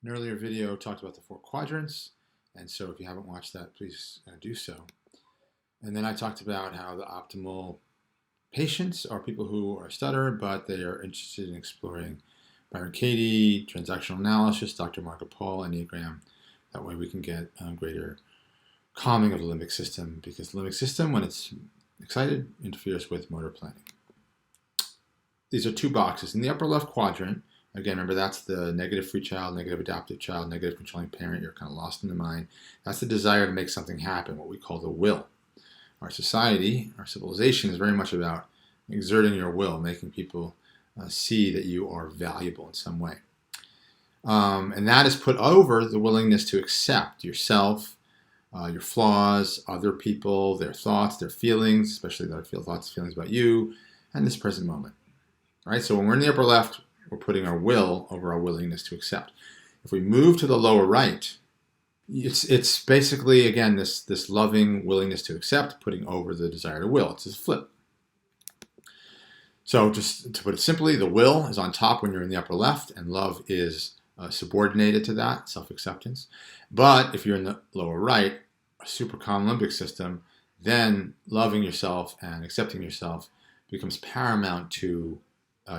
An earlier video talked about the 4 quadrants, and so if you haven't watched that, please do so. And then I talked about how the optimal patients are people who are stutter, but they are interested in exploring Byron Katie, transactional analysis, Dr. Marco Paul, Enneagram. That way we can get greater calming of the limbic system, because the limbic system, when it's excited, interferes with motor planning. These are 2 boxes. In the upper left quadrant, again, remember that's the negative free child, negative adaptive child, negative controlling parent. You're kind of lost in the mind. That's the desire to make something happen, what we call the will. Our society, our civilization is very much about exerting your will, making people see that you are valuable in some way. And that is put over the willingness to accept yourself, your flaws, other people, their thoughts, their feelings, especially their thoughts, feelings about you, and this present moment. Right? So when we're in the upper left, we're putting our will over our willingness to accept. If we move to the lower right, it's basically, again, this loving willingness to accept, putting over the desire to will. It's a flip. So just to put it simply, the will is on top when you're in the upper left, and love is subordinated to that, self-acceptance. But if you're in the lower right, a super calm limbic system, then loving yourself and accepting yourself becomes paramount to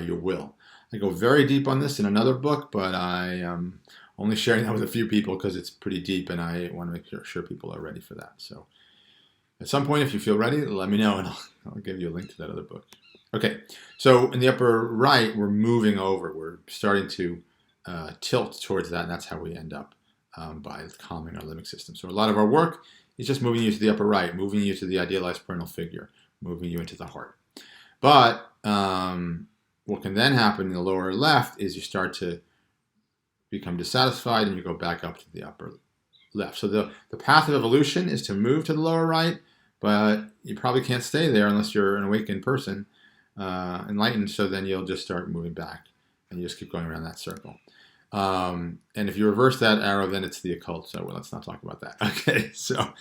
your will. I go very deep on this in another book, but I am only sharing that with a few people because it's pretty deep, and I want to make sure people are ready for that. So at some point, if you feel ready, let me know, and I'll give you a link to that other book. Okay, so in the upper right, we're moving over. We're starting to tilt towards that, and that's how we end up by calming our limbic system. So a lot of our work is just moving you to the upper right, moving you to the idealized parental figure, moving you into the heart. But what can then happen in the lower left is you start to become dissatisfied and you go back up to the upper left. So the path of evolution is to move to the lower right, but you probably can't stay there unless you're an awakened person, enlightened, so then you'll just start moving back and you just keep going around that circle. And if you reverse that arrow, then it's the occult, so let's not talk about that. Okay, so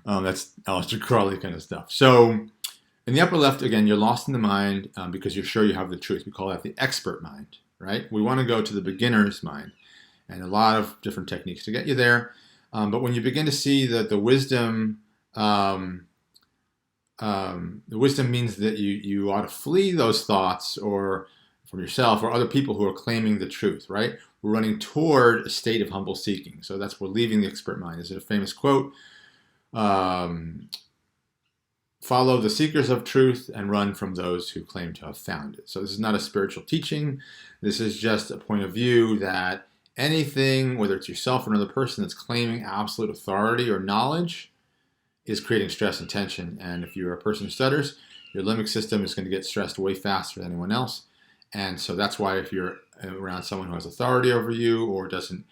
that's Aleister Crowley kind of stuff. So in the upper left, again, you're lost in the mind because you're sure you have the truth. We call that the expert mind, right? We want to go to the beginner's mind, and a lot of different techniques to get you there. But when you begin to see that the wisdom means that you ought to flee those thoughts or from yourself or other people who are claiming the truth, right? We're running toward a state of humble seeking. So that's we're leaving the expert mind. Is it a famous quote? Follow the seekers of truth and run from those who claim to have found it. So this is not a spiritual teaching. This is just a point of view that anything, whether it's yourself or another person that's claiming absolute authority or knowledge, is creating stress and tension. And if you're a person who stutters, your limbic system is going to get stressed way faster than anyone else. And so that's why if you're around someone who has authority over you or doesn't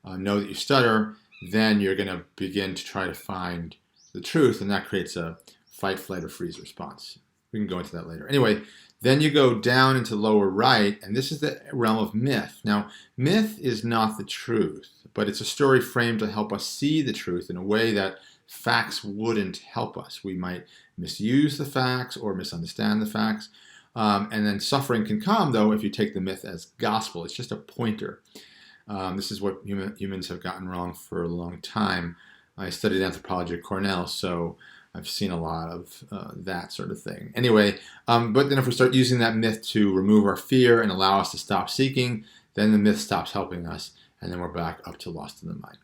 know that you stutter, then you're going to begin to try to find the truth, and that creates a fight, flight, or freeze response. We can go into that later. Anyway, then you go down into lower right, and this is the realm of myth. Now, myth is not the truth, but it's a story framed to help us see the truth in a way that facts wouldn't help us. We might misuse the facts or misunderstand the facts. And then suffering can come, though, if you take the myth as gospel. It's just a pointer. This is what humans have gotten wrong for a long time. I studied anthropology at Cornell, so I've seen a lot of that sort of thing. Anyway, but then if we start using that myth to remove our fear and allow us to stop seeking, then the myth stops helping us, and then we're back up to lost in the mind.